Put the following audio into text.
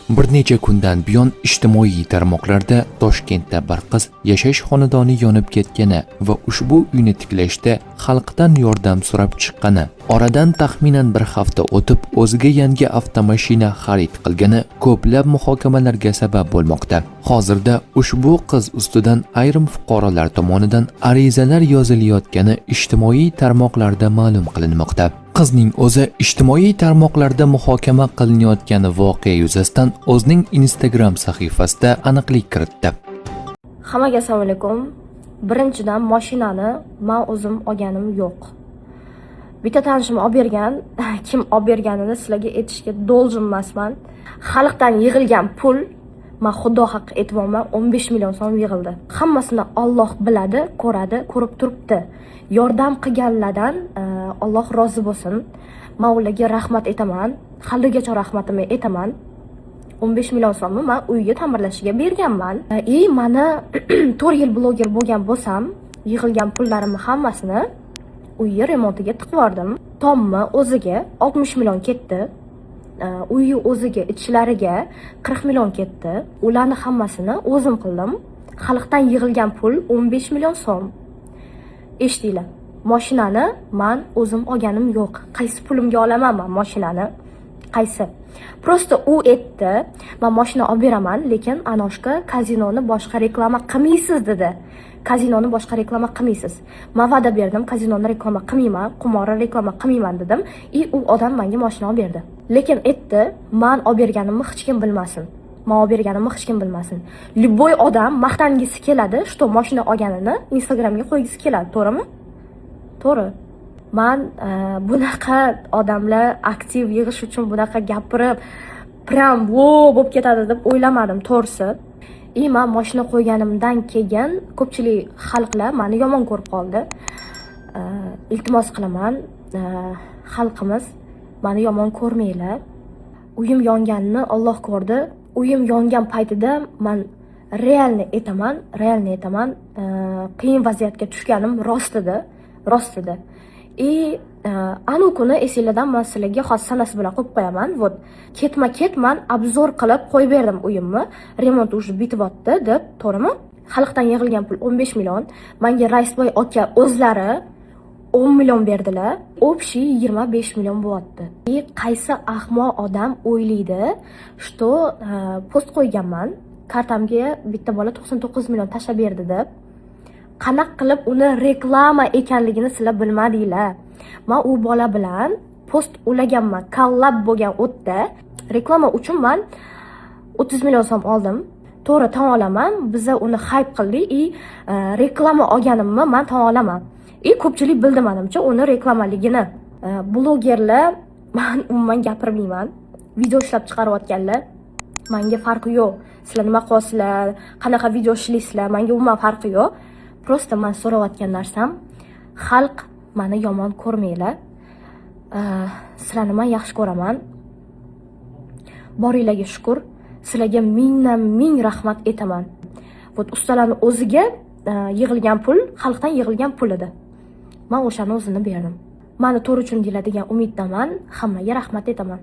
Bir necha kundan buyon ijtimoiy tarmoqlarda Toshkentda bir qiz yashash xonadoni yonib ketgani va ushbu uyni tiklashda xalqdan yordam so'rab chiqqani, oradan taxminan bir hafta o'tib o'ziga yangi avtomashina xarid qilgani ko'plab muhokamalarga sabab bo'lmoqda. Hozirda ushbu qiz ustidan ayrim fuqarolar tomonidan arizalar yozilayotgani ijtimoiy tarmoqlarda ma'lum qilinmoqda. Qizning o'zi ijtimoiy tarmoqlarda muhokama qilinayotgan voqea yuzasidan o'zining Instagram sahifasida aniqlik kiritdi. Hammaga assalomu alaykum. Birinchidan mashinani men o'zim olganim yo'q. Bitta tanishim olib bergan, kim olib berganini sizlarga aytishga do'ljim emasman. Xalqdan yig'ilgan pul, men xudo haq aytmoqman, 15 million so'm yig'ildi. Hammasini Alloh biladi, ko'radi, ko'rib turibdi. Yordam qilganlardan Alloh rozi bo'lsin. Men ularga rahmat aytaman. Haligacha rahmatimni aytaman. 15 million so'mni men uyga ta'mirlashiga berganman. Mana 4 yil bloger bo'lgan bo'lsam, yig'ilgan pullarimni hammasini uyni remontiga tiqvordim. Tommi o'ziga 60 million ketdi. Uyni o'ziga, ichlariga 40 million ketdi. Ularni hammasini o'zim qildim. Xalqdan yig'ilgan pul 15 million so'm. Eshtinglar. Mashinani men o'zim olganim yo'q. Qaysi pulimga olaman men mashinani? Qaysi? Prosta u aytdi, men mashina olib beraman, lekin anoshka kazinoni boshqa reklama qilmaysiz dedi. Kazinoni boshqa reklama qilmaysiz. Men va'da berdim, kazinoni reklama qilmayman, qumorni reklama qilmayman dedim. U odam menga mashina olib berdi. Lekin aytdi, men olib berganimni hech kim bilmasin. Men olib berganimni hech kim bilmasin. Любой odam maqtangisi keladi, что mashina olganini Instagramga qo'ygisi keladi, to'g'rimi? To'g'ri. Men bunaqa odamlar aktiv yig'ish uchun bunaqa gapirib, prям bo'lib ketadi deb o'ylamadim, to'g'risi. Men mashina qo'yganimdan keyin ko'pchilik xalqlar meni yomon ko'rib qoldi. Iltimos qilaman, xalqimiz meni yomon ko'rmanglar. Uyim yonganini Alloh ko'rdi. Uyim yongan paytida men realni aytaman, qiyin vaziyatga tushganim rost edi. Anu kuni esinglardan men sizlarga xos sanasi bilan qo'yib qo'yaman. Vot, ketma-ket men obzor qilib qo'yib berdim uyimni. Remont уже bityapti deb, to'g'rimi? Xalqdan yig'ilgan pul 15 million. Menga Raisboy aka o'zlari 10 million berdilar. Общий 25 million bo'lyapti. Qaysi ahmoq odam o'ylaydi, что post qo'yganman, kartamga bitta bola 99 million tashlab berdi deb. Qanaqa qilib uni reklama ekanligini sizlar bilmadinglar. Men u bola bilan post ulaganman, kollab bo'lgan o'tda. Reklama uchun men 30 million so'm oldim. To'g'ri, tan olaman. Biz uni hype qildik, reklama olganimni men tan olaman. Ko'pchilik bildi menimcha uni reklamaligini. Blogerlar men umuman gapirmayman. Video ishlab chiqarayotganlar menga farqi yo'q. Sizlar nima qilasizlar, qanaqa video ishlaysizlar, menga umuman farqi yo'q. Prosta men so'rayotgan narsam, xalq meni yomon ko'rmanglar. Sizlarni men yaxshi ko'raman. Boringlarga shukr. Sizlarga ming rahmat aytaman. Vot ustalarning o'ziga yig'ilgan pul, xalqdan yig'ilgan pul edi. Men o'shani o'zini berdim. Meni to'g'ri uchun deyiladigan umiddaman. Hammaga rahmat aytaman.